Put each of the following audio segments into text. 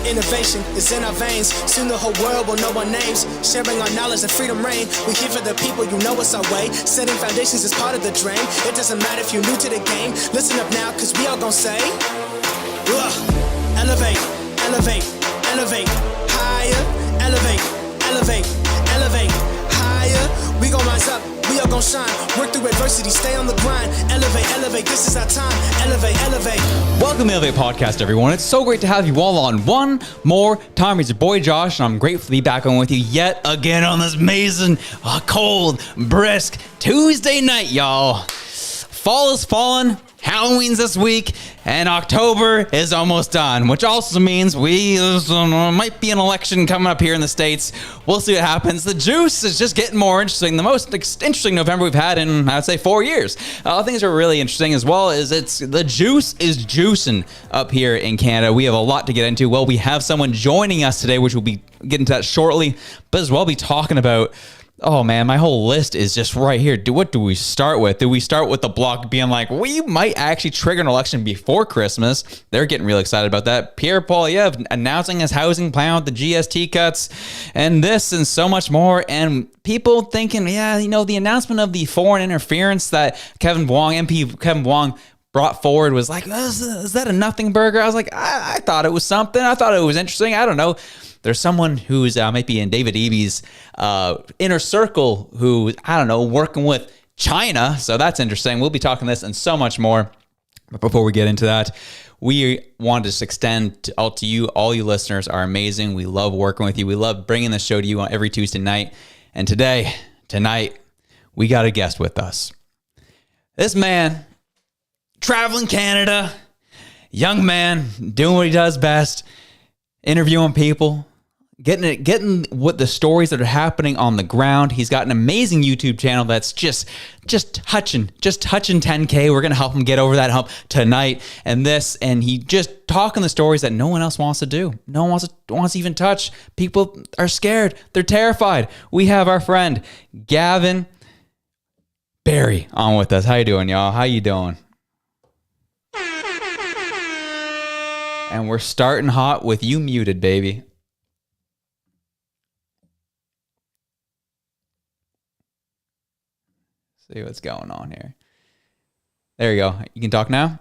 Innovation is in our veins. Soon the whole world will know our names. Sharing our knowledge and freedom reign. We here for the people, you know it's our way. Setting foundations is part of the dream. It doesn't matter if you're new to the game. Listen up now, cause we all gon' say, elevate, elevate, elevate, higher, elevate, elevate, elevate, higher. We gon' rise up, we all gon' shine. Work through adversity, stay on the grind. Elevate, elevate, this is our time. Elevate, elevate. Welcome to the Elevate Podcast, everyone. It's so great to have you all on one more time. It's your boy Josh, and I'm grateful to be back on with you yet again on this amazing, cold, brisk Tuesday night, y'all. Fall is falling. Halloween's this week, and October is almost done, which also means we might be an election coming up here in the States. We'll see what happens. The juice is just getting more interesting. The most interesting November we've had in, I'd say, 4 years. Things are really interesting as well. The juice is juicing up here in Canada. We have a lot to get into. Well, we have someone joining us today, which we'll be getting to that shortly, but as well be talking about. Oh man, my whole list is just right here. What do we start with? Do we start with the Bloc being like, we might actually trigger an election before Christmas? They're getting really excited about that. Pierre Poilievre announcing his housing plan with the GST cuts, and this and so much more. And people thinking, yeah, you know, the announcement of the foreign interference that MP Kevin Wong brought forward was like, is that a nothing burger? I was like, I thought it was something. I thought it was interesting. I don't know. There's someone who's might be in David Eby's inner circle who, I don't know, working with China. So that's interesting. We'll be talking this and so much more. But before we get into that, we wanted to extend to you, all you listeners are amazing. We love working with you. We love bringing this show to you on every Tuesday night. And tonight, we got a guest with us. This man, traveling Canada, young man, doing what he does best, interviewing people, getting what the stories that are happening on the ground. He's got an amazing YouTube channel that's just touching 10K. We're gonna help him get over that hump tonight. And he just talking the stories that no one else wants to do. No one wants to even touch. People are scared. They're terrified. We have our friend Gavin Barry on with us. How you doing, y'all? How you doing? And we're starting hot with you muted, baby. See what's going on here. There you go. You can talk now?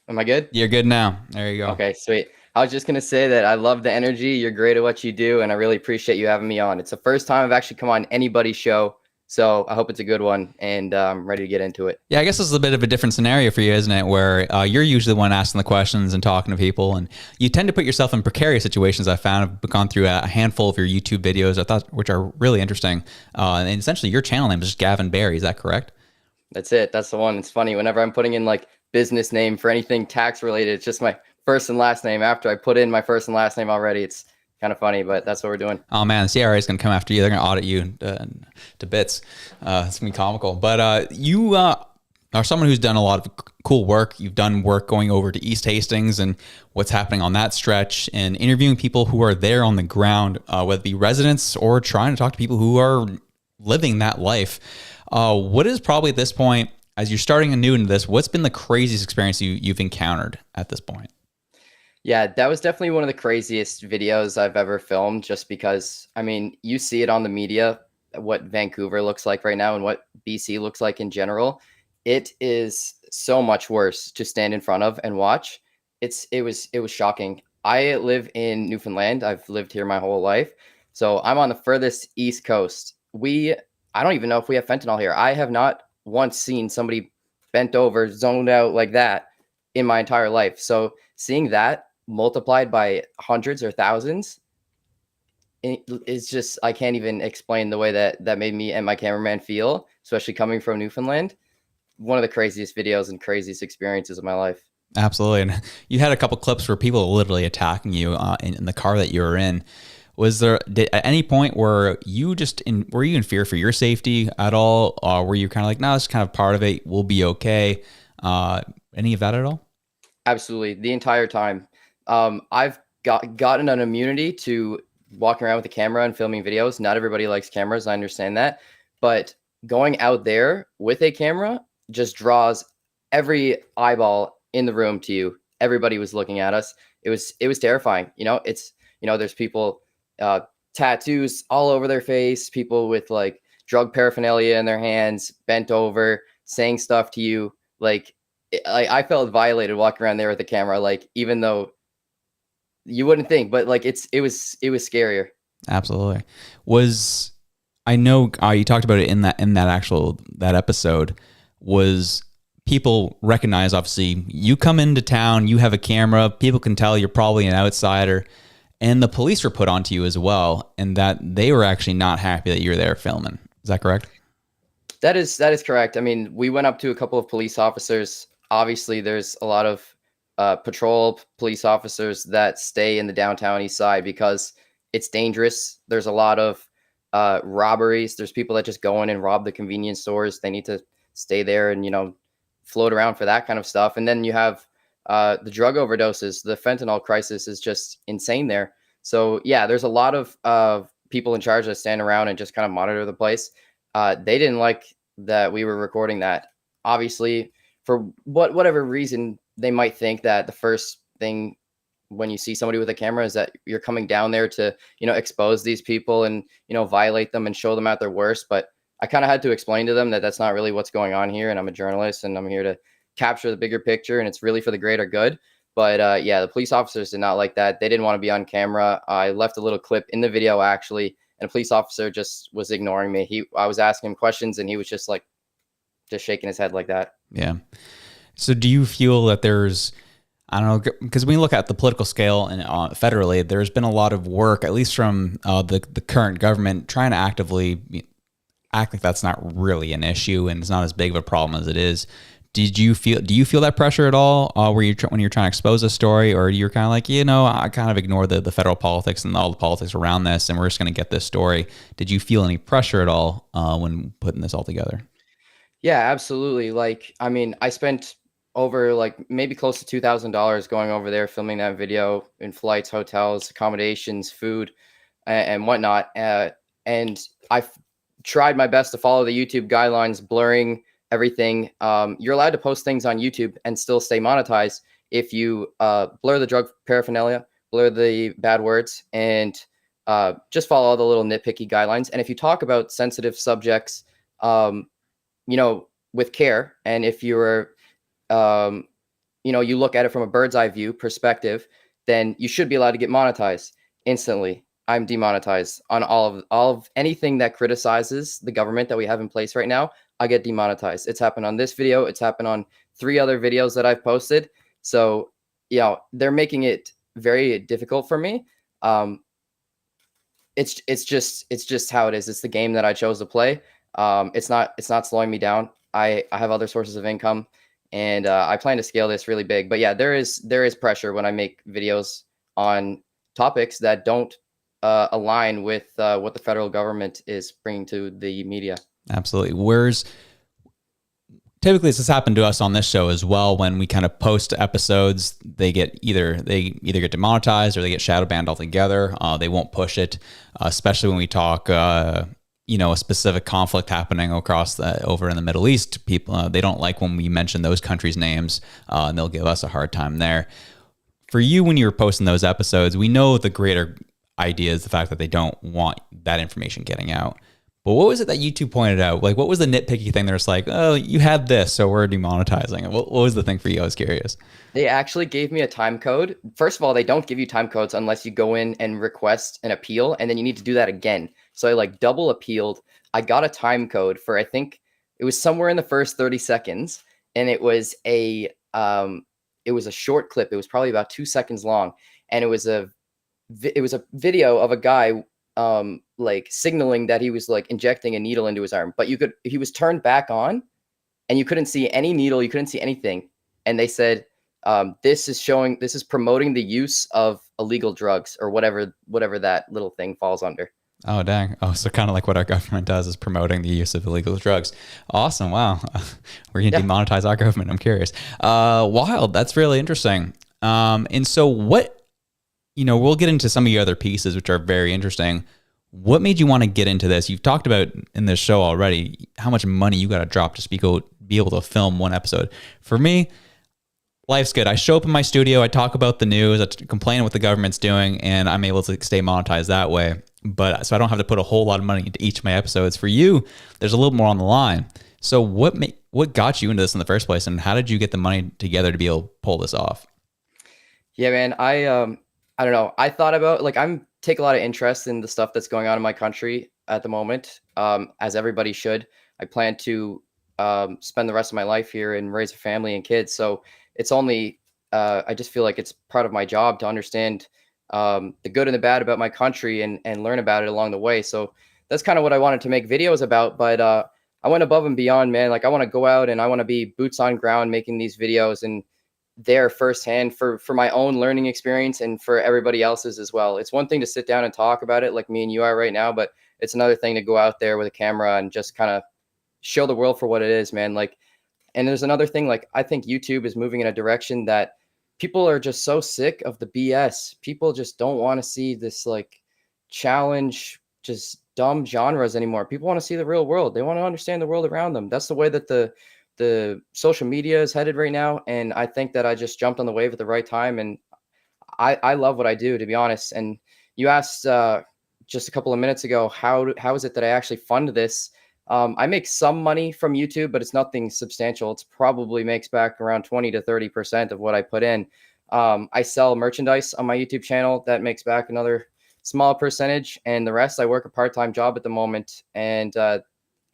Am I good? You're good now. There you go. Okay, sweet. I was just going to say that I love the energy. You're great at what you do, and I really appreciate you having me on. It's the first time I've actually come on anybody's show, so I hope it's a good one, and I'm ready to get into it. Yeah, I guess this is a bit of a different scenario for you, isn't it? Where you're usually the one asking the questions and talking to people, and you tend to put yourself in precarious situations. I found I've gone through a handful of your YouTube videos, I thought, which are really interesting. And essentially, your channel name is just Gavin Barry. Is that correct? That's it. That's the one. It's funny. Whenever I'm putting in like business name for anything tax related, it's just my first and last name. After I put in my first and last name already, it's kind of funny, but that's what we're doing. Oh man, the CRA is going to come after you. They're going to audit you to bits. It's going to be comical. But you are someone who's done a lot of cool work. You've done work going over to East Hastings and what's happening on that stretch, and interviewing people who are there on the ground, whether it be residents or trying to talk to people who are living that life. What is probably at this point, as you're starting anew into this, what's been the craziest experience you've encountered at this point? Yeah, that was definitely one of the craziest videos I've ever filmed, just because, I mean, you see it on the media, what Vancouver looks like right now and what BC looks like in general. It is so much worse to stand in front of and watch. It was shocking. I live in Newfoundland. I've lived here my whole life. So I'm on the furthest east coast. I don't even know if we have fentanyl here. I have not once seen somebody bent over, zoned out like that in my entire life. So seeing that multiplied by hundreds or thousands, it's just, I can't even explain the way that made me and my cameraman feel, especially coming from Newfoundland. One of the craziest videos and craziest experiences of my life. Absolutely. And you had a couple clips where people were literally attacking you in the car that you were in. Was there at any point where were you in fear for your safety at all? Or were you kind of like, no, it's kind of part of it, we'll be okay? Any of that at all? Absolutely. The entire time. I've gotten an immunity to walking around with a camera and filming videos. Not everybody likes cameras. I understand that. But going out there with a camera just draws every eyeball in the room to you. Everybody was looking at us. It was terrifying. There's people, tattoos all over their face, people with like drug paraphernalia in their hands, bent over, saying stuff to you. Like, I felt violated walking around there with the camera, like, even though you wouldn't think, but like, it was scarier. Absolutely. I know you talked about it in that episode. Was people recognize, obviously you come into town, you have a camera, people can tell you're probably an outsider, and the police were put onto you as well, and that they were actually not happy that you're there filming. Is that correct? That is correct. I mean, we went up to a couple of police officers. Obviously, there's a lot of patrol police officers that stay in the downtown east side because it's dangerous. There's a lot of robberies. There's people that just go in and rob the convenience stores. They need to stay there and, float around for that kind of stuff. And then you have the drug overdoses. The fentanyl crisis is just insane there. So yeah, there's a lot of people in charge that stand around and just kind of monitor the place. They didn't like that we were recording that. Obviously, for whatever reason, they might think that the first thing when you see somebody with a camera is that you're coming down there to, expose these people and, violate them and show them at their worst. But I kind of had to explain to them that that's not really what's going on here. And I'm a journalist and I'm here to capture the bigger picture, and it's really for the greater good. But yeah, the police officers did not like that. They didn't want to be on camera. I left a little clip in the video, actually, and a police officer just was ignoring me. I was asking him questions and he was just shaking his head like that. Yeah. So do you feel that there's, I don't know, because when you look at the political scale and federally, there's been a lot of work, at least from the current government, trying to actively act like that's not really an issue and it's not as big of a problem as it is. Do you feel that pressure at all when you're trying to expose a story, or you're kind of like, I kind of ignore the federal politics and all the politics around this, and we're just going to get this story? Did you feel any pressure at all when putting this all together? Yeah, absolutely. Like, I mean, I spent over maybe close to $2,000 going over there, filming that video, in flights, hotels, accommodations, food, and whatnot. And I've tried my best to follow the YouTube guidelines, blurring everything. You're allowed to post things on YouTube and still stay monetized if you blur the drug paraphernalia, blur the bad words, and just follow all the little nitpicky guidelines. And if you talk about sensitive subjects, with care, and if you're, you look at it from a bird's eye view perspective, then you should be allowed to get monetized instantly. I'm demonetized on all of anything that criticizes the government that we have in place right now. I get demonetized. It's happened on this video. It's happened on 3 other videos that I've posted. So, they're making it very difficult for me. It's just how it is. It's the game that I chose to play. It's not slowing me down. I have other sources of income, and I plan to scale this really big. But yeah, there is pressure when I make videos on topics that don't align with what the federal government is bringing to the media. Absolutely. Typically this has happened to us on this show as well. When we kind of post episodes, they either get demonetized or they get shadow banned altogether. They won't push it, especially when we talk, a specific conflict happening over in the Middle East. People, they don't like when we mention those countries' names, and they'll give us a hard time there. For you, when you were posting those episodes, we know the greater idea is the fact that they don't want that information getting out. But what was it that YouTube pointed out? Like, what was the nitpicky thing? They're just like, oh, you had this, so we're demonetizing it. What was the thing for you? I was curious. They actually gave me a time code. First of all, they don't give you time codes unless you go in and request an appeal, and then you need to do that again. So I double appealed. I got a time code for, I think it was somewhere in the first 30 seconds, and it was a short clip. It was probably about 2 seconds long, and it was a video of a guy signaling that he was injecting a needle into his arm, but he was turned back on and you couldn't see any needle. You couldn't see anything. And they said, this is promoting the use of illegal drugs or whatever that little thing falls under. Oh, dang. Oh, so kind of like what our government does is promoting the use of illegal drugs. Awesome. Wow. We're going to demonetize our government. I'm curious. Wild. That's really interesting. And so we'll get into some of your other pieces, which are very interesting. What made you want to get into this? You've talked about in this show already how much money you got to drop to be able to film one episode. For me, life's good. I show up in my studio, I talk about the news, I complain what the government's doing, and I'm able to stay monetized that way. But so I don't have to put a whole lot of money into each of my episodes. For you, there's a little more on the line. So what got you into this in the first place, and how did you get the money together to be able to pull this off? Yeah, man, I don't know. I thought about take a lot of interest in the stuff that's going on in my country at the moment, as everybody should. I plan to spend the rest of my life here and raise a family and kids. So it's only, I just feel like it's part of my job to understand the good and the bad about my country and learn about it along the way. So that's kind of what I wanted to make videos about. But I went above and beyond, man. I want to go out and I want to be boots on ground making these videos and there firsthand for my own learning experience and for everybody else's as well. It's one thing to sit down and talk about it like me and you are right now, but it's another thing to go out there with a camera and just kind of show the world for what it is, man. And there's another thing, I think YouTube is moving in a direction that people are just so sick of the BS. People just don't want to see this challenge, just dumb genres anymore. People want to see the real world. They want to understand the world around them. That's the way that the social media is headed right now. And I think that I just jumped on the wave at the right time. And I love what I do, to be honest. And you asked just a couple of minutes ago, how is it that I actually fund this? I make some money from YouTube, but it's nothing substantial. It's probably makes back around 20 to 30% of what I put in. I sell merchandise on my YouTube channel that makes back another small percentage. And the rest, I work a part-time job at the moment. And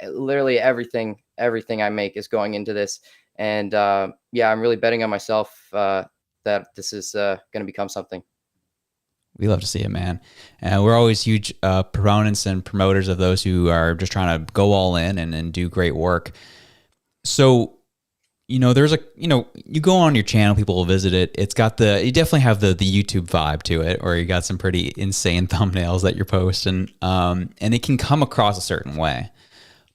literally everything I make is going into this. And I'm really betting on myself that this is going to become something. We love to see it, man. And we're always huge proponents and promoters of those who are just trying to go all in and do great work. So, there's you go on your channel, people will visit it. You definitely have the YouTube vibe to it, or you got some pretty insane thumbnails that you're posting. And it can come across a certain way.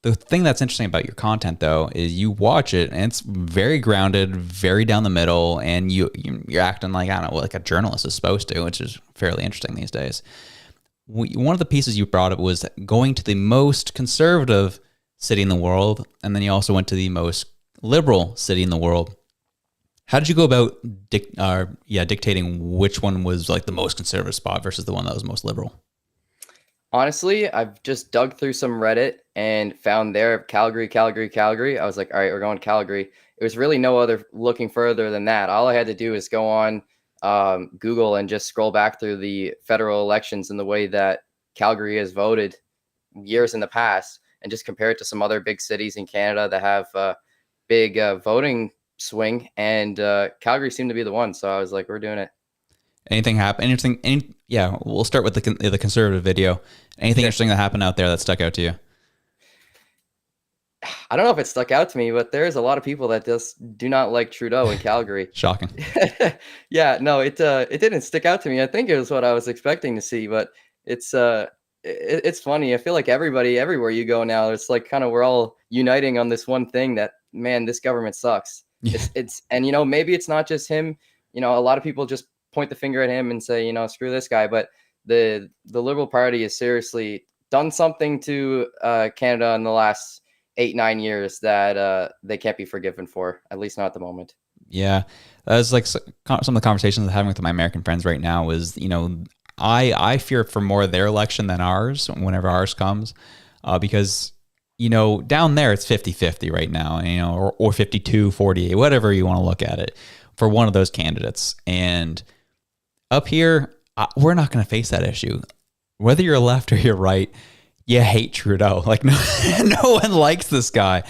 The thing that's interesting about your content, though, is you watch it and it's very grounded, very down the middle, and you're acting like, I don't know, like a journalist is supposed to, which is fairly interesting these days. One of the pieces you brought up was going to the most conservative city in the world, and then you also went to the most liberal city in the world. How did you go about dictating which one was the most conservative spot versus the one that was most liberal? Honestly, I've just dug through some Reddit and found there Calgary, Calgary, Calgary. I was like, all right, we're going Calgary. It was really no other looking further than that. All I had to do is go on Google and just scroll back through the federal elections and the way that Calgary has voted years in the past, and just compare it to some other big cities in Canada that have big voting swing. And Calgary seemed to be the one. So I was like, we're doing it. Anything happen? Anything? Yeah, we'll start with the conservative video. Anything interesting that happened out there that stuck out to you? I don't know if it stuck out to me, but there's a lot of people that just do not like Trudeau in Calgary. Shocking. Yeah, no, it didn't stick out to me. I think it was what I was expecting to see, but it's it's funny. I feel like everybody everywhere you go now, it's like kind of we're all uniting on this one thing that, man, this government sucks. Yeah. It's and maybe it's not just him. A lot of people just point the finger at him and say, screw this guy, but the Liberal Party has seriously done something to Canada in the last 8-9 years that they can't be forgiven for, at least not at the moment. Yeah, that's like some of the conversations I'm having with my American friends right now is, I fear for more their election than ours whenever ours comes, because, down there it's 50-50 right now, or 52-48, whatever you want to look at it for one of those candidates. And up here, we're not going to face that issue. Whether you're left or you're right, you hate Trudeau. Like no one likes this guy,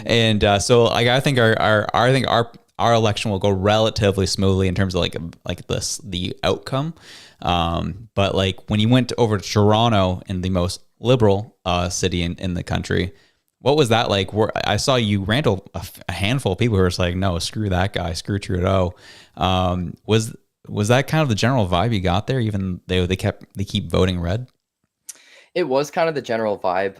and so I think our election will go relatively smoothly in terms of the outcome. But like when you went over to Toronto, in the most liberal city in the country, what was that like? I saw you rantle a handful of people who were just like, no, screw that guy, screw Trudeau. Was that kind of the general vibe you got there? Even they keep voting red. It was kind of the general vibe.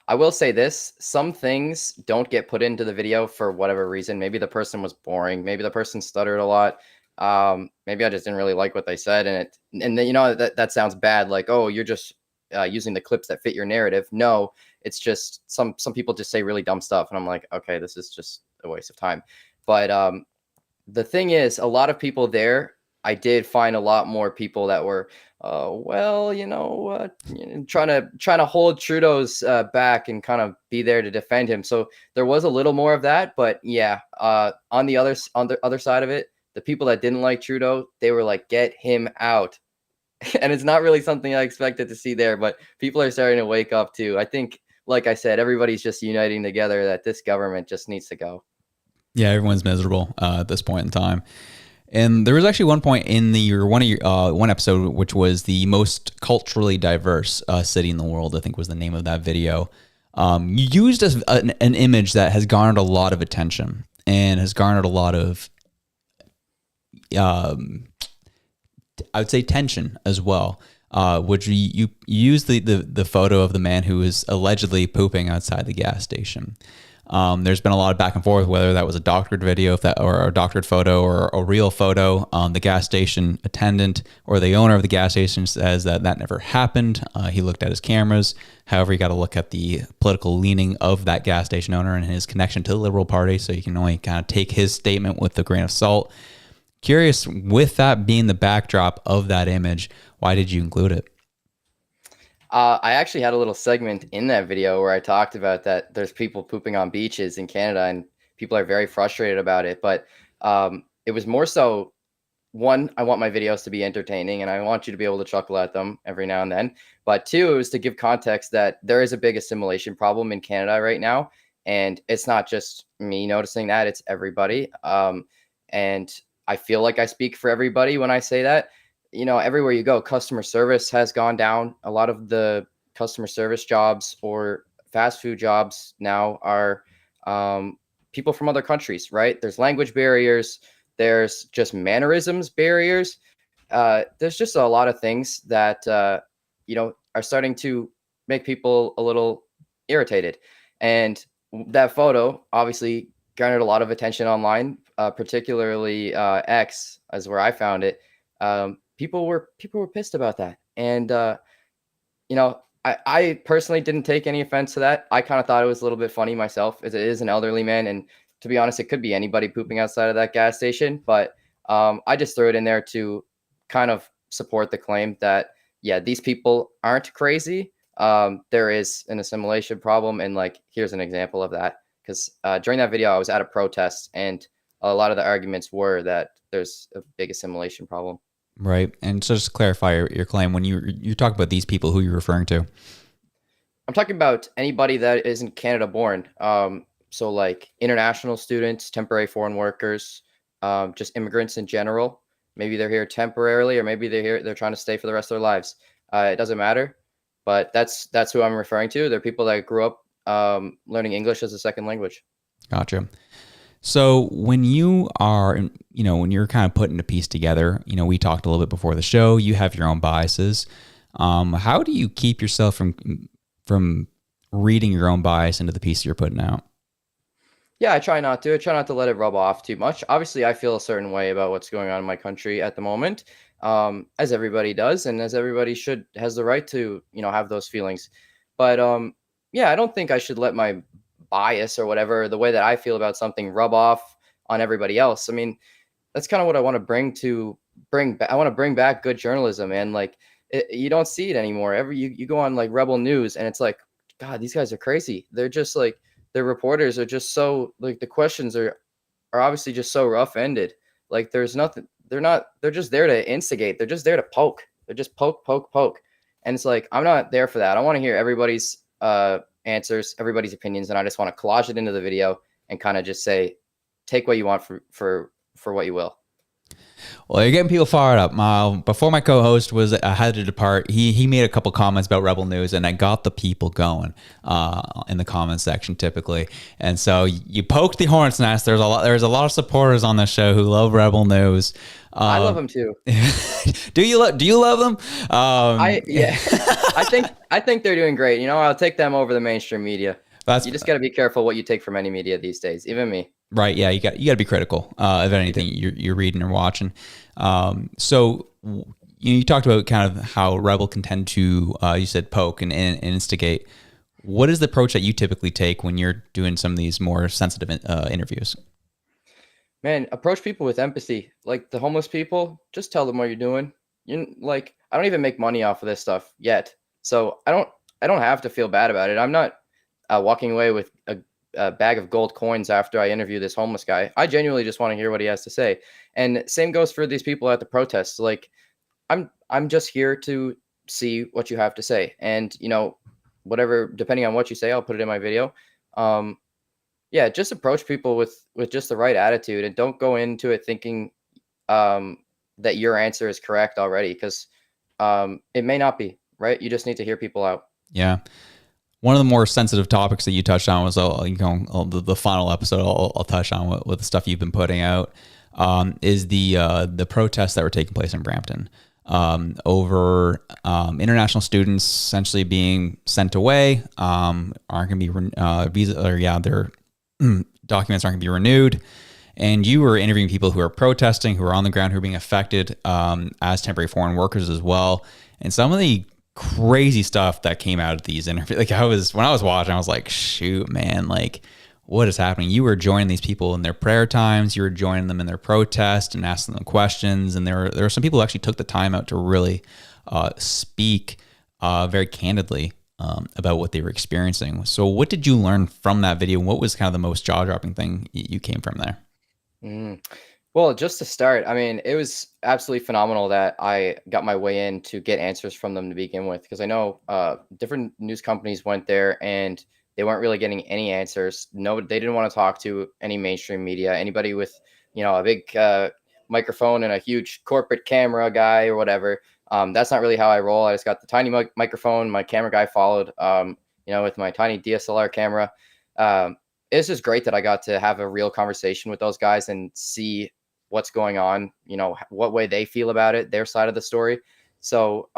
I will say this, some things don't get put into the video for whatever reason. Maybe the person was boring. Maybe the person stuttered a lot. Maybe I just didn't really like what they said. And then, that sounds bad. Like, oh, you're just using the clips that fit your narrative. No, it's just some people just say really dumb stuff. And I'm like, okay, this is just a waste of time. But the thing is, a lot of people there, I did find a lot more people that were, trying to hold Trudeau's back and kind of be there to defend him. So there was a little more of that, but yeah, on the other side of it, the people that didn't like Trudeau, they were like, get him out. And it's not really something I expected to see there, but people are starting to wake up too. I think, like I said, everybody's just uniting together that this government just needs to go. Yeah, everyone's miserable at this point in time. And there was actually one point in one episode, which was the most culturally diverse city in the world, I think was the name of that video. You used an image that has garnered a lot of attention and has garnered a lot of, I would say, tension as well. Which you used the photo of the man who was allegedly pooping outside the gas station. There's been a lot of back and forth whether that was a doctored video, or a doctored photo, or a real photo. The gas station attendant or the owner of the gas station says that never happened. He looked at his cameras. However, you got to look at the political leaning of that gas station owner and his connection to the Liberal Party. So you can only kind of take his statement with a grain of salt. Curious, with that being the backdrop of that image, why did you include it? I actually had a little segment in that video where I talked about that there's people pooping on beaches in Canada and people are very frustrated about it. But it was more so, one, I want my videos to be entertaining and I want you to be able to chuckle at them every now and then. But two, it was to give context that there is a big assimilation problem in Canada right now. And it's not just me noticing that, it's everybody. And I feel like I speak for everybody when I say that. Everywhere you go, customer service has gone down. A lot of the customer service jobs or fast food jobs now are people from other countries, right? There's language barriers. There's just mannerisms barriers. There's just a lot of things that, are starting to make people a little irritated. And that photo obviously garnered a lot of attention online, particularly X, as where I found it. People were pissed about that. And, I personally didn't take any offense to that. I kind of thought it was a little bit funny myself, as it is an elderly man. And to be honest, it could be anybody pooping outside of that gas station. But I just threw it in there to kind of support the claim that, yeah, these people aren't crazy. there is an assimilation problem. And like, here's an example of that. Because during that video, I was at a protest, and a lot of the arguments were that there's a big assimilation problem. Right. And so just to clarify your claim, when you talk about these people, who you're referring to? I'm talking about anybody that isn't Canada born. So like international students, temporary foreign workers, just immigrants in general. Maybe they're here temporarily, or maybe they're trying to stay for the rest of their lives. It doesn't matter, but that's who I'm referring to. They're people that grew up learning English as a second language. Gotcha. So when you are, when you're kind of putting a piece together, we talked a little bit before the show, you have your own biases. How do you keep yourself from reading your own bias into the piece you're putting out? Yeah, I try not to. I try not to let it rub off too much. Obviously, I feel a certain way about what's going on in my country at the moment, as everybody does, and as everybody has the right to, have those feelings. But yeah, I don't think I should let my bias or whatever, the way that I feel about something, rub off on everybody else. I mean, that's kind of what I want to I want to bring back good journalism, and like you don't see it anymore. You go on like Rebel News, and it's like, God, these guys are crazy. They're just like, their reporters are just so like, the questions are obviously just so rough ended. Like there's nothing. They're just there to instigate. They're just there to poke. They're just poke. And it's like, I'm not there for that. I want to hear everybody's answers, everybody's opinions, and I just want to collage it into the video and kind of just say, take what you want for what you will. Well, you're getting people fired up. Before my co-host had to depart, he made a couple comments about Rebel News, and I got the people going in the comment section typically. And so you poked the hornet's nest. There's a lot of supporters on the show who love Rebel News. I love them too. Do you love them? Yeah, I think they're doing great. I'll take them over the mainstream media. You just got to be careful what you take from any media these days, even me. Right. Yeah. You got to be critical of anything you're reading or watching. So you talked about kind of how Rebel can tend to, you said poke and instigate. What is the approach that you typically take when you're doing some of these more sensitive interviews? Man, approach people with empathy. Like the homeless people, just tell them what you're doing. I don't even make money off of this stuff yet, so I don't have to feel bad about it. I'm not walking away with a bag of gold coins after I interview this homeless guy. I genuinely just want to hear what he has to say. And same goes for these people at the protests. Like I'm just here to see what you have to say. And whatever, depending on what you say, I'll put it in my video. Yeah, just approach people with just the right attitude, and don't go into it thinking that your answer is correct already, because it may not be, right? You just need to hear people out. Yeah. One of the more sensitive topics that you touched on was, the final episode I'll touch on with the stuff you've been putting out, is the protests that were taking place in Brampton over international students essentially being sent away, aren't going to be their documents aren't going to be renewed. And you were interviewing people who are protesting, who are on the ground, who are being affected as temporary foreign workers as well. And some of the crazy stuff that came out of these interviews, when I was watching, I was like, shoot, man, like, what is happening? You were joining these people in their prayer times, you were joining them in their protest and asking them questions, and there were some people who actually took the time out to really speak very candidly about what they were experiencing. So what did you learn from that video? What was kind of the most jaw-dropping thing you came from there? Well, just to start, I mean, it was absolutely phenomenal that I got my way in to get answers from them to begin with, because I know different news companies went there and they weren't really getting any answers. No, they didn't want to talk to any mainstream media, anybody with, a big microphone and a huge corporate camera guy or whatever. That's not really how I roll. I just got the tiny microphone. My camera guy followed, with my tiny DSLR camera. It's just great that I got to have a real conversation with those guys and see what's going on, what way they feel about it, their side of the story. So,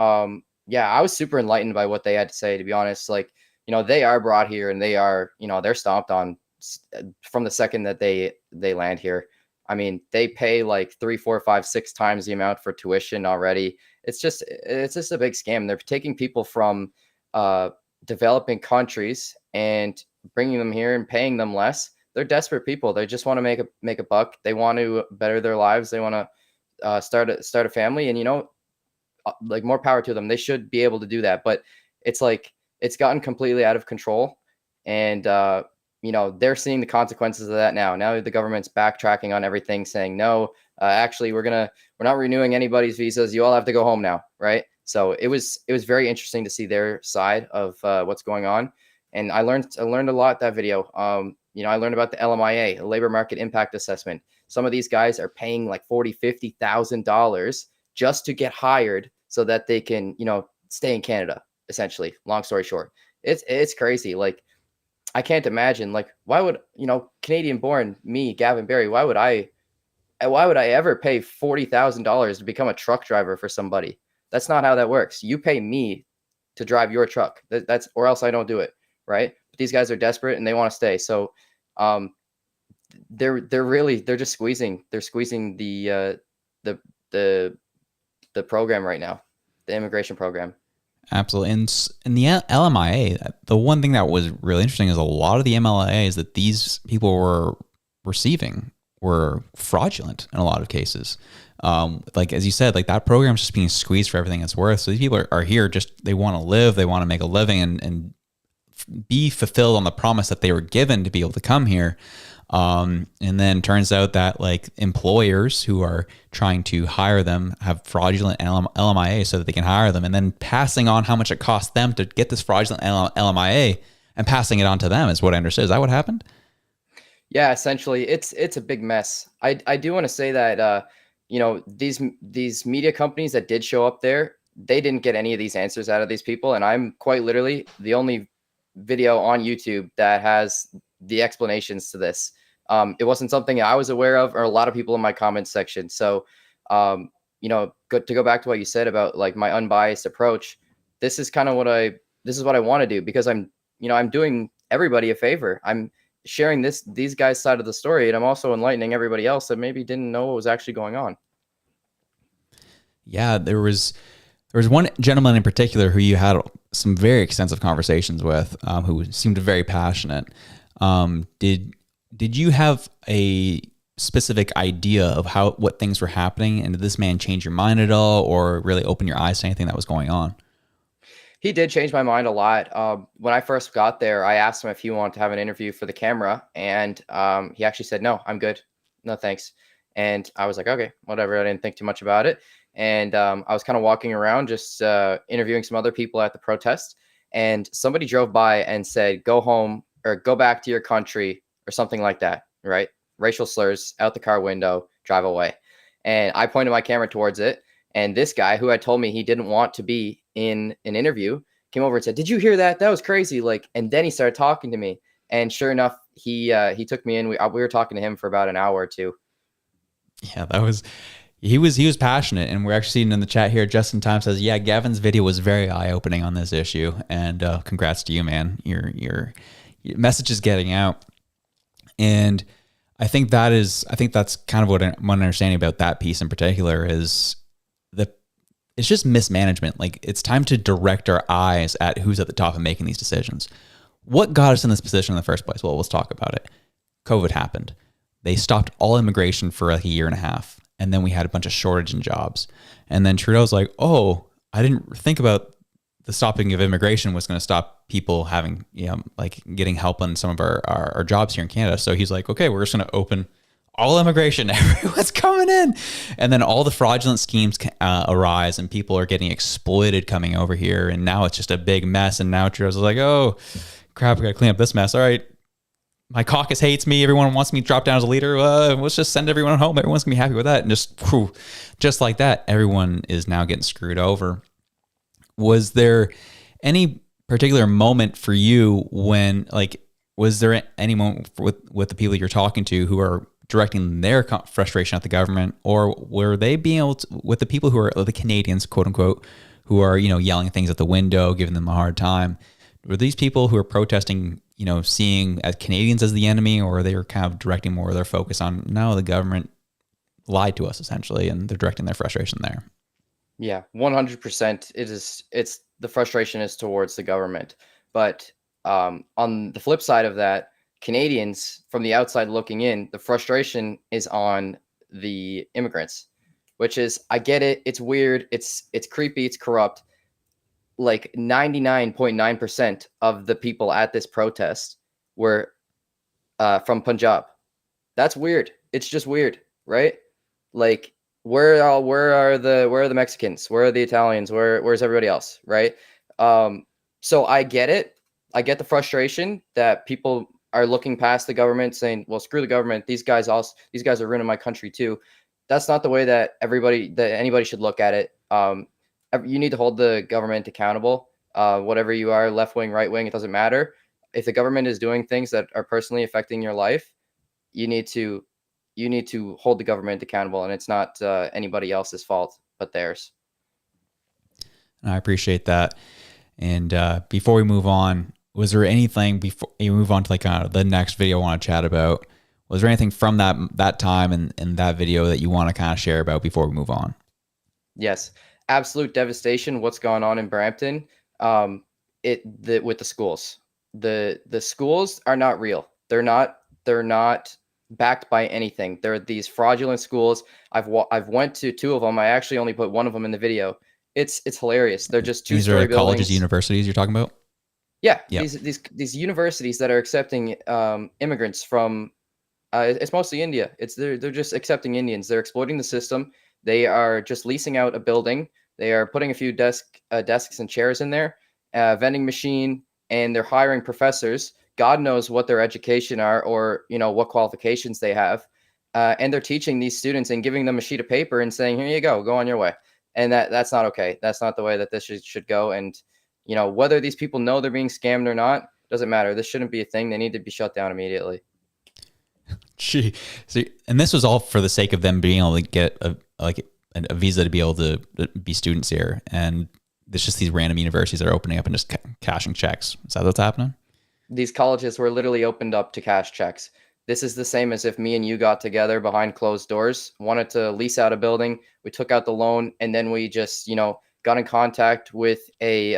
yeah, I was super enlightened by what they had to say, to be honest. Like, they are brought here, and they are, they're stomped on from the second that they land here. I mean, they pay like 3, 4, 5, 6 times the amount for tuition already. It's just a big scam. They're taking people from developing countries and bringing them here and paying them less. They're desperate people. They just want to make a buck. They want to better their lives. They want to start a family, and like, more power to them. They should be able to do that. But it's like, it's gotten completely out of control, and they're seeing the consequences of that now. Now the government's backtracking on everything, saying no, actually we're not renewing anybody's visas. You all have to go home now, right? So it was very interesting to see their side of what's going on, and I learned a lot that video. I learned about the LMIA, labor market impact assessment. Some of these guys are paying like $40,000-$50,000 just to get hired so that they can stay in Canada. Essentially, long story short, it's crazy. Like, I can't imagine, like, why would Canadian born me, Gavin Barry, why would I ever pay $40,000 to become a truck driver for somebody? That's not how that works. You pay me to drive your truck. That's or else I don't do it, right? But these guys are desperate and they want to stay. So they're just squeezing the program right now, the immigration program. Absolutely. And in the LMIA, the one thing that was really interesting is a lot of the MLIAs that these people were receiving were fraudulent in a lot of cases. Like, as you said, like, that program's just being squeezed for everything it's worth. So these people are here they want to live, they want to make a living and be fulfilled on the promise that they were given to be able to come here. And then turns out that, like, employers who are trying to hire them have fraudulent LMIA so that they can hire them, and then passing on how much it costs them to get this fraudulent LMIA and passing it on to them is what I understood. Is that what happened? Yeah, essentially, it's a big mess. I do want to say that these media companies that did show up there, they didn't get any of these answers out of these people, and I'm quite literally the only video on YouTube that has the explanations to this. It wasn't something I was aware of, or a lot of people in my comments section. So, to go back to what you said about, like, my unbiased approach, this is kind of what I want to do, because I'm doing everybody a favor. I'm sharing these guys' side of the story, and I'm also enlightening everybody else that maybe didn't know what was actually going on. Yeah, there was one gentleman in particular who you had some very extensive conversations with, who seemed very passionate. Did you have a specific idea of what things were happening, and did this man change your mind at all, or really open your eyes to anything that was going on? He did change my mind a lot. When I first got there, I asked him if he wanted to have an interview for the camera, and he actually said, "No, I'm good. No, thanks." And I was like, "Okay, whatever." I didn't think too much about it. And I was kind of walking around, just interviewing some other people at the protest, and somebody drove by and said, "Go home," or "Go back to your country," or something like that, right? Racial slurs out the car window, drive away. And I pointed my camera towards it. And this guy, who had told me he didn't want to be in an interview, came over and said, "Did you hear that? That was crazy." Like, and then he started talking to me. And sure enough, he took me in. We were talking to him for about an hour or two. Yeah, he was passionate, and we're actually seeing in the chat here, Justin Time says, yeah, Gavin's video was very eye-opening on this issue, and congrats to you, man. Your message is getting out. And I think that's kind of what my understanding about that piece in particular is it's just mismanagement. Like, it's time to direct our eyes at who's at the top of making these decisions. What got us in this position in the first place? Well, let's talk about it. COVID happened. They stopped all immigration for like a year and a half. And then we had a bunch of shortage in jobs. And then Trudeau's like, oh, I didn't think about the stopping of immigration was going to stop people having, like, getting help on some of our jobs here in Canada. So he's like, okay, we're just going to open all immigration. Everyone's coming in. And then all the fraudulent schemes arise, and people are getting exploited coming over here. And now it's just a big mess. And now Trudeau's like, oh, crap, we got to clean up this mess. All right. My caucus hates me. Everyone wants me to drop down as a leader. Let's just send everyone home. Everyone's going to be happy with that. And just like that, everyone is now getting screwed over. Was there any particular moment for you when, like, was there any moment with the people you're talking to who are directing their frustration at the government, or were they being able to, with the people who are the Canadians, quote unquote, who are, yelling things at the window, giving them a hard time? Were these people who are protesting, seeing as Canadians as the enemy, or they were kind of directing more of their focus on, no, the government lied to us essentially, and they're directing their frustration there? Yeah, 100%. It's the frustration is towards the government. But on the flip side of that, Canadians from the outside looking in, the frustration is on the immigrants, which is, I get it. It's weird. It's creepy. It's corrupt. like 99.9% of the people at this protest were from Punjab. That's weird. It's just weird, right? Like, where are the Mexicans? Where are the Italians? Where's everybody else, right? So I get it. I get the frustration that people are looking past the government, saying, "Well, screw the government. These guys are ruining my country too." That's not the way that anybody should look at it. You need to hold the government accountable. Whatever you are, left wing, right wing, it doesn't matter. If the government is doing things that are personally affecting your life, you need to hold the government accountable, and it's not anybody else's fault but theirs. I appreciate that. And before we move on, was there anything before you move on to like the next video I want to chat about? Was there anything from that time and that video that you want to kind of share about before we move on? Yes, absolute devastation. What's going on in Brampton? With the schools. The schools are not real. They're not backed by anything. They're these fraudulent schools. I've went to 2 of them. I actually only put 1 of them in the video. It's hilarious. They're just 2-story buildings. These are colleges, universities you're talking about? Yeah, yep. These universities that are accepting immigrants from it's mostly India. They're just accepting Indians. They're exploiting the system. They are just leasing out a building. They are putting a few desks and chairs in there, vending machine, and they're hiring professors. God knows what their education are, or what qualifications they have, and they're teaching these students and giving them a sheet of paper and saying, "Here you go on your way." And that's not okay. That's not the way that this should go. And whether these people know they're being scammed or not doesn't matter. This shouldn't be a thing. They need to be shut down immediately. Gee, and this was all for the sake of them being able to get a visa to be able to be students here, and it's just these random universities that are opening up and just cashing checks. Is that what's happening? These colleges were literally opened up to cash checks. This is the same as if me and you got together behind closed doors, wanted to lease out a building. We took out the loan, and then we just, got in contact with a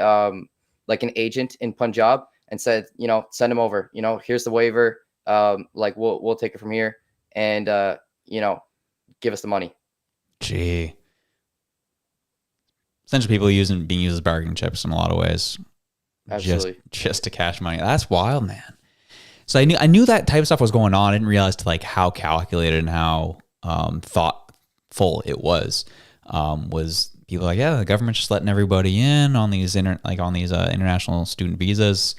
like an agent in Punjab and said, send him over. Here's the waiver. We'll take it from here, and give us the money. Gee, essentially people being used as bargaining chips in a lot of ways. Absolutely. Just to cash money. That's wild, man. So I knew that type of stuff was going on. I didn't realize how calculated and how thoughtful it was. Was people like, yeah, the government's just letting everybody in on these international student visas.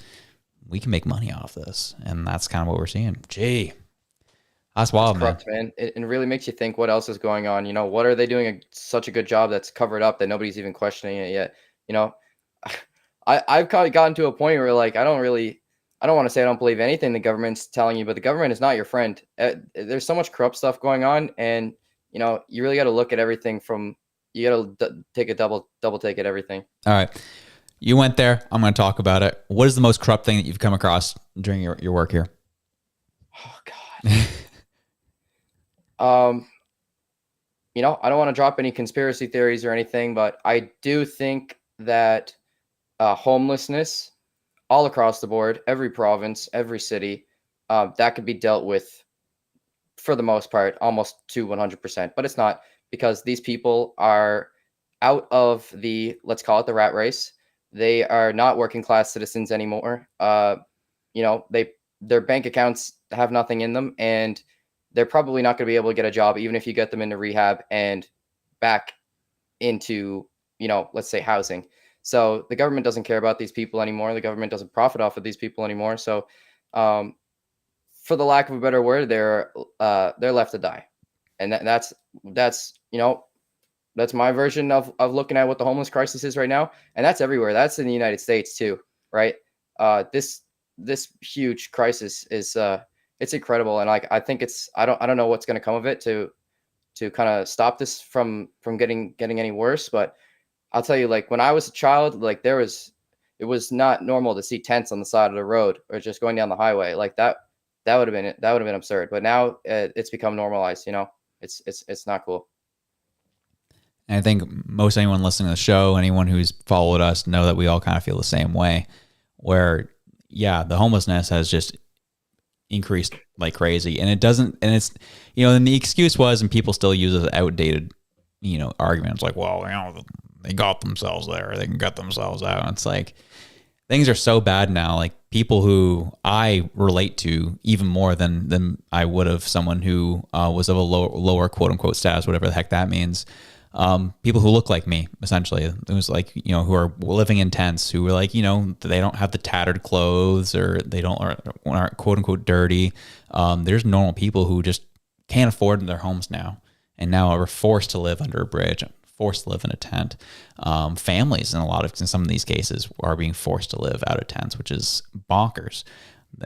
We can make money off this, and that's kind of what we're seeing. Gee, that's wild, corrupt, man. It really makes you think what else is going on. What are they doing such a good job that's covered up that nobody's even questioning it yet? I've kind of gotten to a point where I don't want to say I don't believe anything the government's telling you, but the government is not your friend. There's so much corrupt stuff going on, and you really got to look at everything you got to take a double take at everything. All right. You went there. I'm going to talk about it. What is the most corrupt thing that you've come across during your work here? Oh God. I don't want to drop any conspiracy theories or anything, but I do think that homelessness all across the board, every province, every city, that could be dealt with for the most part, almost to 100%, but it's not, because these people are out of let's call it the rat race. They are not working class citizens anymore. Their bank accounts have nothing in them, and they're probably not going to be able to get a job, even if you get them into rehab and back into, let's say housing. So the government doesn't care about these people anymore. The government doesn't profit off of these people anymore. So, for the lack of a better word, they're left to die. And that's my version of looking at what the homeless crisis is right now. And that's everywhere. That's in the United States too, right? This huge crisis is, it's incredible. And I think I don't know what's going to come of it to kind of stop this from getting any worse. But I'll tell you, when I was a child, it was not normal to see tents on the side of the road or just going down the highway like that. That would have been absurd. But now it's become normalized. It's not cool. And I think most anyone listening to the show, anyone who's followed us, know that we all kind of feel the same way. Where, yeah, the homelessness has just increased like crazy, and it doesn't. And it's and the excuse was, and people still use it as outdated, arguments like, well, they got themselves there, they can get themselves out. And it's like, things are so bad now. Like, people who I relate to even more than I would have someone who was of a lower quote unquote status, whatever the heck that means. People who look like me, essentially. It was like, you know, who are living in tents, who were like, you know, they don't have the tattered clothes, or they aren't quote unquote dirty. There's normal people who just can't afford their homes now, and now are forced to live under a bridge, forced to live in a tent. Families in some of these cases are being forced to live out of tents, which is bonkers.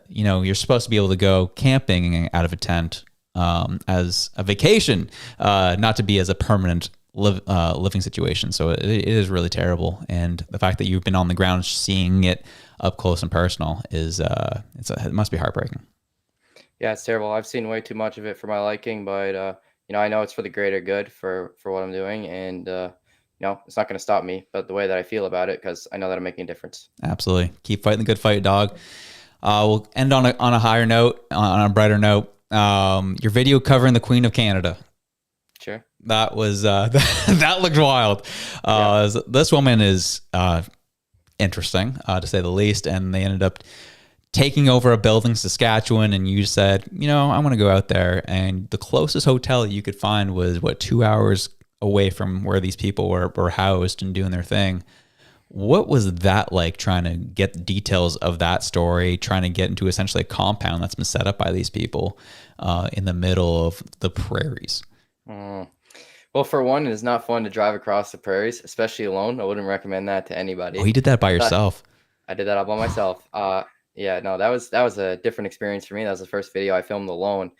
You know, you're supposed to be able to go camping out of a tent as a vacation, not to be as a permanent living situation. So it is really terrible. And the fact that you've been on the ground seeing it up close and personal is it must be heartbreaking. Yeah, it's terrible. I've seen way too much of it for my liking, but you know, I know it's for the greater good for what I'm doing, and you know, it's not going to stop me, but the way that I feel about it, because I know that I'm making a difference. Absolutely, keep fighting the good fight, dog. We'll end on a higher note, on a brighter note. Your video covering the Queen of Canada. Sure. That was that looked wild. This woman is interesting, to say the least, and they ended up taking over a building in Saskatchewan, and you said, you know, I want to go out there, and the closest hotel that you could find was 2 hours away from where these people were housed and doing their thing. What was that like, trying to get the details of that story, trying to get into essentially a compound that's been set up by these people in the middle of the prairies? Well, for one, it is not fun to drive across the prairies, especially alone. I wouldn't recommend that to anybody. Oh, you did that by yourself? I did that all by myself. Yeah, no, that was a different experience for me. That was the first video I filmed alone.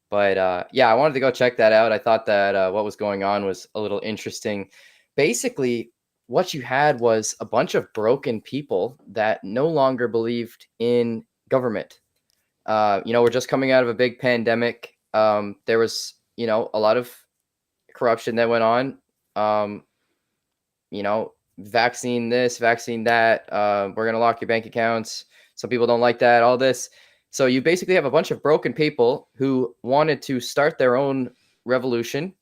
But yeah, I wanted to go check that out. I thought that what was going on was a little interesting. Basically, what you had was a bunch of broken people that no longer believed in government. You know, we're just coming out of a big pandemic. There was, you know, a lot of corruption that went on. You know, vaccine this, vaccine that. We're gonna lock your bank accounts. Some people don't like that. All this. So you basically have a bunch of broken people who wanted to start their own revolution,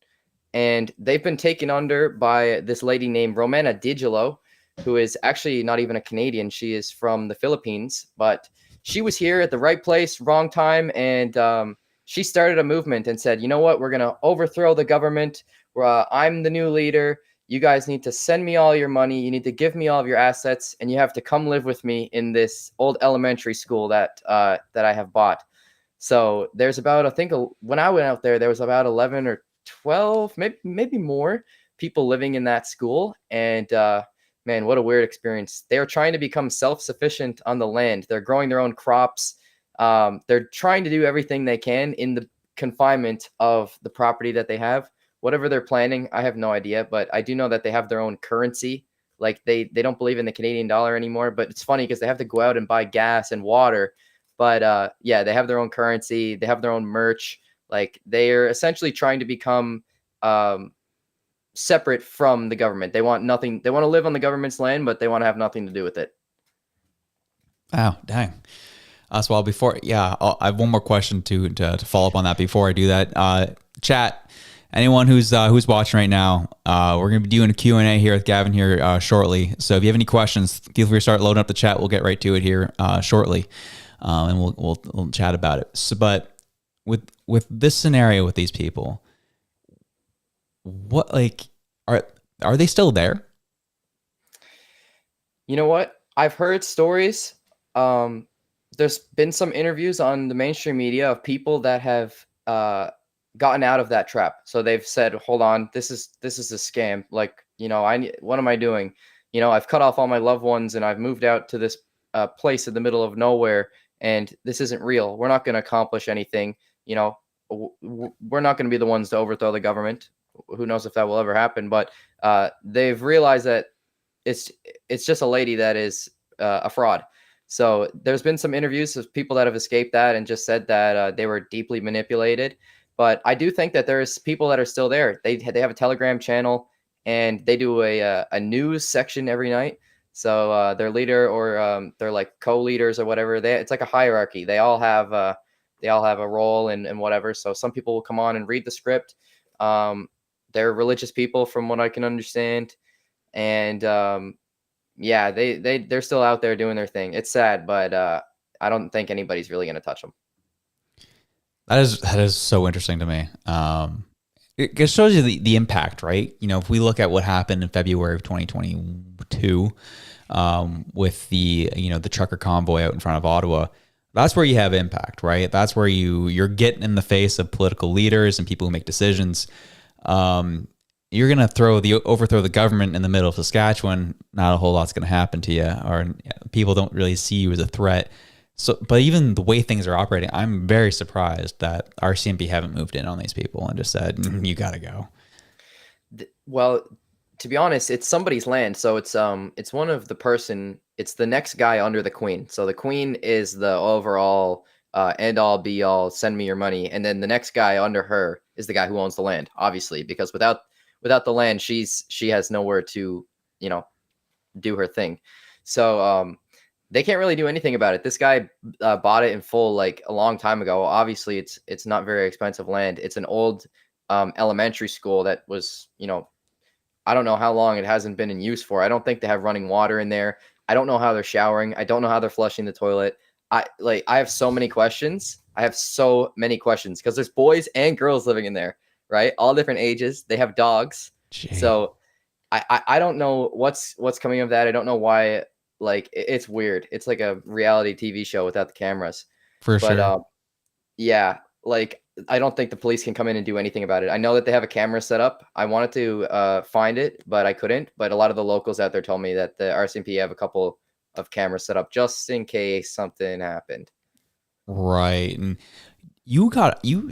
and they've been taken under by this lady named Romana Digilo, who is actually not even a Canadian. She is from the Philippines, but she was here at the right place, wrong time, and she started a movement and said, you know what, we're going to overthrow the government. I'm the new leader. You guys need to send me all your money. You need to give me all of your assets, and you have to come live with me in this old elementary school that I have bought. So there's about, I think when I went out there was about 11 or 12, maybe more people living in that school. And man, what a weird experience. They're trying to become self-sufficient on the land. They're growing their own crops. They're trying to do everything they can in the confinement of the property that they have. Whatever they're planning, I have no idea, but I do know that they have their own currency. Like they don't believe in the Canadian dollar anymore, but it's funny because they have to go out and buy gas and water. But yeah, they have their own currency. They have their own merch. Like they're essentially trying to become separate from the government. They want nothing. They want to live on the government's land, but they want to have nothing to do with it. Oh, dang. So I have one more question to follow up on that before I do that. Chat. Anyone who's watching right now, we're going to be doing a Q&A here with Gavin here shortly. So if you have any questions, feel free to start loading up the chat. We'll get right to it here shortly, and we'll chat about it. So, but with this scenario with these people, what are they still there? You know what? I've heard stories. There's been some interviews on the mainstream media of people that have gotten out of that trap. So they've said, hold on, this is a scam. Like, you know, what am I doing? You know, I've cut off all my loved ones and I've moved out to this place in the middle of nowhere, and this isn't real. We're not going to accomplish anything. You know, we're not going to be the ones to overthrow the government. Who knows if that will ever happen, but they've realized that it's just a lady that is a fraud. So there's been some interviews of people that have escaped that and just said that they were deeply manipulated. But I do think that there's people that are still there. They have a Telegram channel, and they do a news section every night. So their leader or they're like co-leaders or whatever. It's like a hierarchy. They all have a role and whatever. So some people will come on and read the script. They're religious people, from what I can understand. and yeah, they're still out there doing their thing. It's sad, but I don't think anybody's really going to touch them. That is so interesting to me. It shows you the impact, right? You know, if we look at what happened in February of 2022 with the trucker convoy out in front of Ottawa, that's where you have impact, right? That's where you're getting in the face of political leaders and people who make decisions. You're going to overthrow the government in the middle of Saskatchewan. Not a whole lot's going to happen to you, or people don't really see you as a threat. So, but even the way things are operating, I'm very surprised that RCMP haven't moved in on these people and just said, you got to go. Well, to be honest, it's somebody's land. So it's one of it's the next guy under the queen. So the queen is the overall end all be all, send me your money. And then the next guy under her is the guy who owns the land, obviously, because without the land, she has nowhere to, do her thing. So, they can't really do anything about it. This guy bought it in full like a long time ago. Obviously, it's not very expensive land. It's an old elementary school that was, I don't know how long it hasn't been in use for. I don't think they have running water in there. I don't know how they're showering. I don't know how they're flushing the toilet. I have so many questions. Because there's boys and girls living in there, right? All different ages. They have dogs. Jeez. So I don't know what's coming of that. I don't know why. Like, it's weird. It's like a reality TV show without the cameras. For sure. Yeah, like, I don't think the police can come in and do anything about it. I know that they have a camera set up. I wanted to find it, but I couldn't. But a lot of the locals out there told me that the RCMP have a couple of cameras set up just in case something happened. Right. And you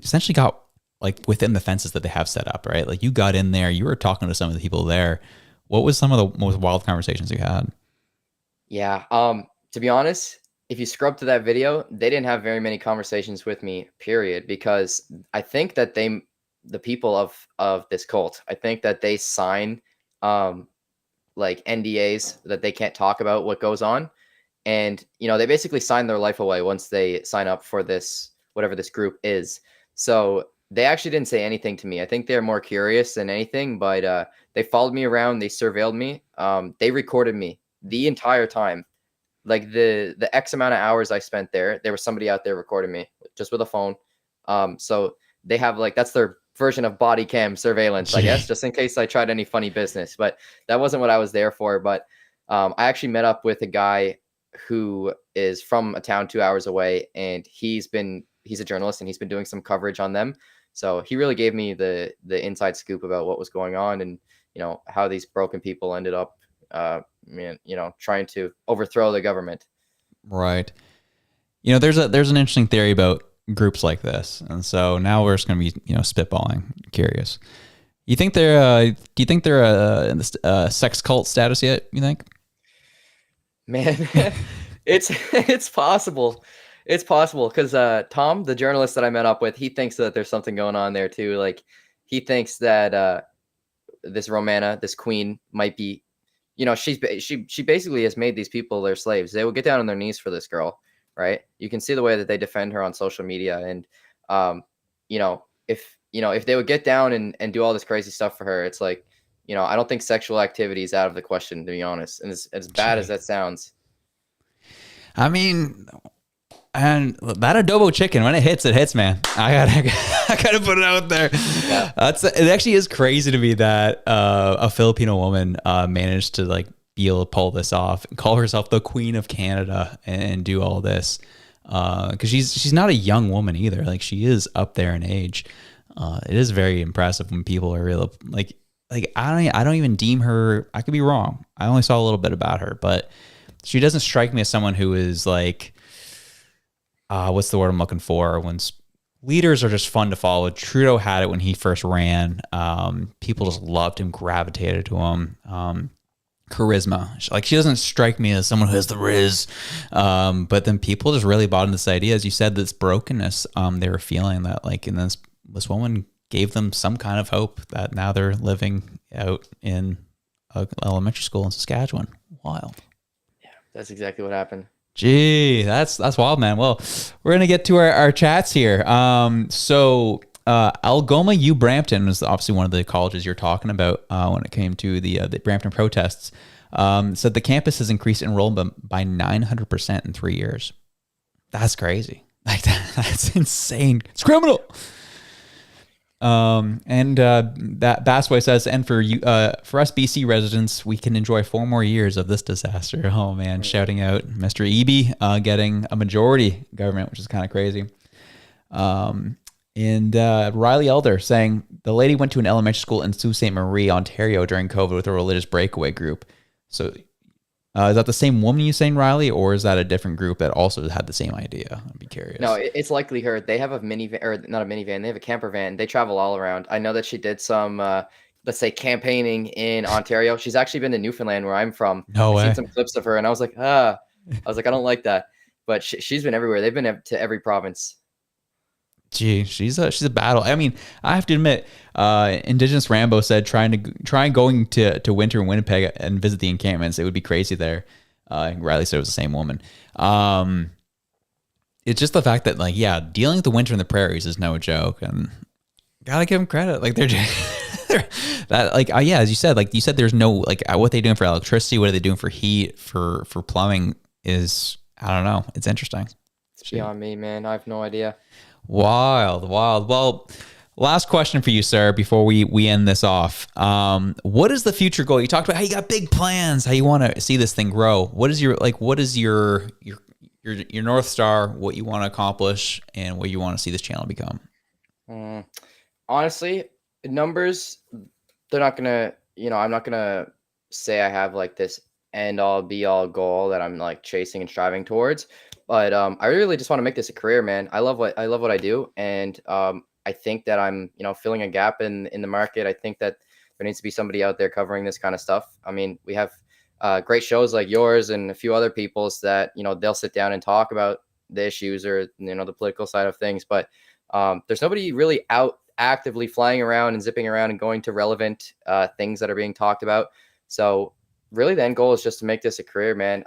essentially got like within the fences that they have set up, right? Like, you got in there, you were talking to some of the people there. What was some of the most wild conversations you had? Yeah. To be honest, if you scrub to that video, they didn't have very many conversations with me, period, because I think that the people of this cult, I think that they sign like NDAs that they can't talk about what goes on. And, they basically sign their life away once they sign up for this, whatever this group is. So they actually didn't say anything to me. I think they're more curious than anything, but they followed me around. They surveilled me. They recorded me the entire time. Like the X amount of hours I spent there was somebody out there recording me just with a phone. So they have that's their version of body cam surveillance, I guess, just in case I tried any funny business. But that wasn't what I was there for. But I actually met up with a guy who is from a town 2 hours away, and he's a journalist and he's been doing some coverage on them. So he really gave me the inside scoop about what was going on and, how these broken people ended up trying to overthrow the government. Right. There's an interesting theory about groups like this, and so now we're just going to be spitballing. Curious. Do you think they're a sex cult status yet? You think? Man, it's possible. It's possible because Tom, the journalist that I met up with, he thinks that there's something going on there too. Like, he thinks that this Romana, this queen, might be. She basically has made these people their slaves. They will get down on their knees for this girl, right? You can see the way that they defend her on social media. And, if they would get down and do all this crazy stuff for her, it's like, I don't think sexual activity is out of the question, to be honest. And as bad as that sounds. I mean, and that adobo chicken, when it hits, man. I gotta put it out there. Yeah. It actually is crazy to me that a Filipino woman managed to be able to pull this off and call herself the Queen of Canada and do all this. Because she's not a young woman either. Like, she is up there in age. It is very impressive when people are real I don't even deem her. I could be wrong. I only saw a little bit about her, but she doesn't strike me as someone who is what's the word I'm looking for? When leaders are just fun to follow. Trudeau had it when he first ran. People just loved him, gravitated to him. Charisma. She doesn't strike me as someone who has the riz. But then people just really bought into this idea, as you said, this brokenness they were feeling that and this woman gave them some kind of hope that now they're living out in an elementary school in Saskatchewan. Wild. Yeah, that's exactly what happened. Gee, that's wild, man. Well, we're going to get to our chats here. So Algoma U Brampton was obviously one of the colleges you're talking about when it came to the Brampton protests. Said the campus has increased enrollment by 900% in 3 years. That's crazy. Like that's insane. It's criminal. That Bassway says, and for you, for us BC residents, we can enjoy 4 more years of this disaster. Oh man, shouting out Mr. Eby, getting a majority government, which is kind of crazy. Riley Elder saying the lady went to an elementary school in Sault Ste. Marie, Ontario during COVID with a religious breakaway group. So is that the same woman you saying, Riley, or is that a different group that also had the same idea? I'd be curious. No, it's likely her. They have a minivan, or not a minivan. They have a camper van. They travel all around. I know that she did some, let's say, campaigning in Ontario. She's actually been to Newfoundland, where I'm from. No way. I've seen some clips of her, and I was like, I don't like that. But she's been everywhere. They've been to every province. Gee, she's a battle. I mean, I have to admit, Indigenous Rambo said try going to winter in Winnipeg and visit the encampments. It would be crazy there. Riley said it was the same woman. It's just the fact that dealing with the winter in the prairies is no joke, and gotta give them credit. Like as you said, there's no what they doing for electricity, what are they doing for heat, for plumbing is, I don't know. It's interesting. It's beyond me, man. I have no idea. Wild. Well, last question for you, sir, before we end this off. What is the future goal? You talked about how you got big plans, how you want to see this thing grow. What is your North Star, what you want to accomplish, and what you want to see this channel become? Honestly, numbers, they're not going to, I'm not going to say I have this end all be all goal that I'm chasing and striving towards. But I really just want to make this a career, man. I love what I do, and I think that I'm, filling a gap in the market. I think that there needs to be somebody out there covering this kind of stuff. I mean, we have great shows like yours and a few other people's that they'll sit down and talk about the issues or the political side of things. But there's nobody really out actively flying around and zipping around and going to relevant things that are being talked about. So really, the end goal is just to make this a career, man.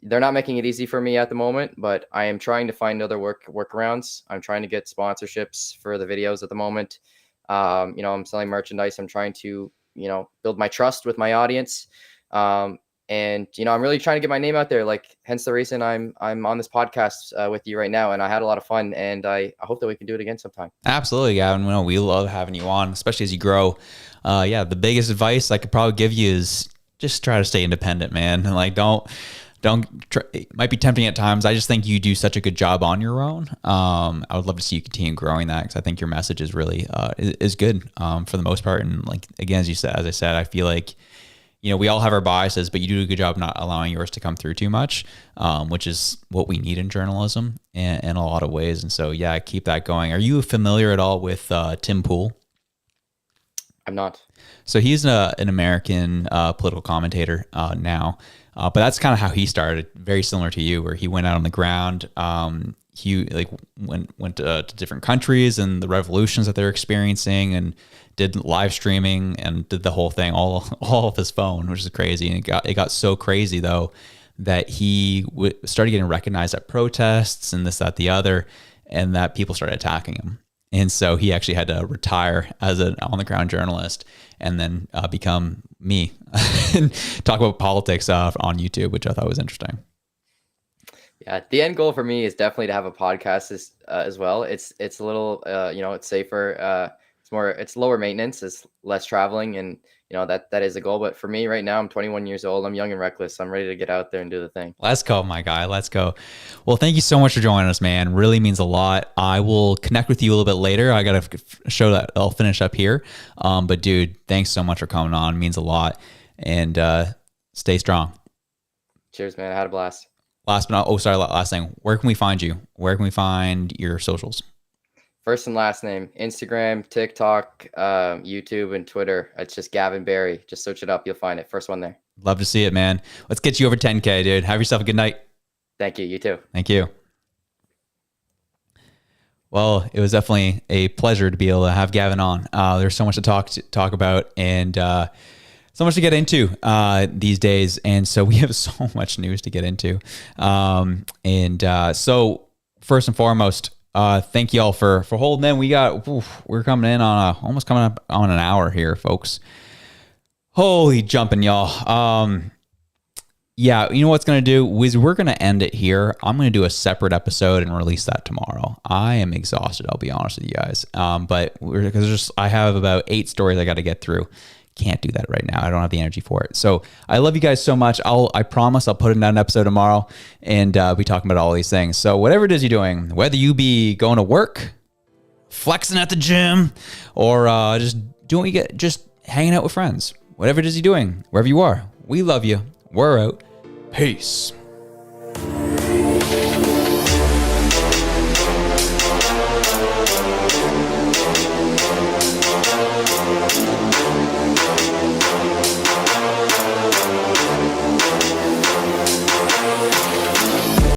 They're not making it easy for me at the moment, but I am trying to find other workarounds. I'm trying to get sponsorships for the videos at the moment. I'm selling merchandise. I'm trying to, build my trust with my audience. And I'm really trying to get my name out there. Hence the reason I'm on this podcast with you right now. And I had a lot of fun, and I hope that we can do it again sometime. Absolutely, Gavin. We love having you on, especially as you grow. The biggest advice I could probably give you is just try to stay independent, man. And don't try, it might be tempting at times. I just think you do such a good job on your own. I would love to see you continue growing that, because I think your message is really is good for the most part. And again, as I said, I feel like we all have our biases, but you do a good job not allowing yours to come through too much, which is what we need in journalism in a lot of ways. And so keep that going. Are you familiar at all with Tim Pool? I'm not. So he's an American political commentator now. But that's kind of how he started, very similar to you, where he went out on the ground. He went to different countries and the revolutions that they're experiencing, and did live streaming and did the whole thing all off his phone, which is crazy. And it got so crazy though that he started getting recognized at protests and this, that, the other, and that people started attacking him. And so he actually had to retire as an on-the-ground journalist and then become me and talk about politics on YouTube, which I thought was interesting. Yeah, the end goal for me is definitely to have a podcast as well. It's a little, it's safer. It's lower maintenance. It's less traveling, and that is a goal. But for me right now, I'm 21 years old. I'm young and reckless. I'm ready to get out there and do the thing. Let's go, my guy. Let's go. Well, thank you so much for joining us, man. Really means a lot. I will connect with you a little bit later. I got to show that I'll finish up here. But dude, thanks so much for coming on. It means a lot. And stay strong. Cheers, man. I had a blast. Last thing. Where can we find you? Where can we find your socials? First and last name: Instagram, TikTok, YouTube, and Twitter. It's just Gavin Barry. Just search it up. You'll find it. First one there. Love to see it, man. Let's get you over 10K, dude. Have yourself a good night. Thank you. You too. Thank you. Well, it was definitely a pleasure to be able to have Gavin on. There's so much to talk about, and so much to get into these days. And so we have so much news to get into. So first and foremost, Thank y'all for holding in. We're coming in on almost coming up on an hour here, folks. Holy jumping, y'all. Yeah, you know what's going to do is we're going to end it here. I'm going to do a separate episode and release that tomorrow. I am exhausted, I'll be honest with you guys. But because I have about 8 stories I got to get through. Can't do that right now. I don't have the energy for it. So I love you guys so much. I promise I'll put in an episode tomorrow and be talking about all these things. So whatever it is you're doing, whether you be going to work, flexing at the gym, or just doing what you get, just hanging out with friends, whatever it is you're doing, wherever you are, we love you. We're out. Peace.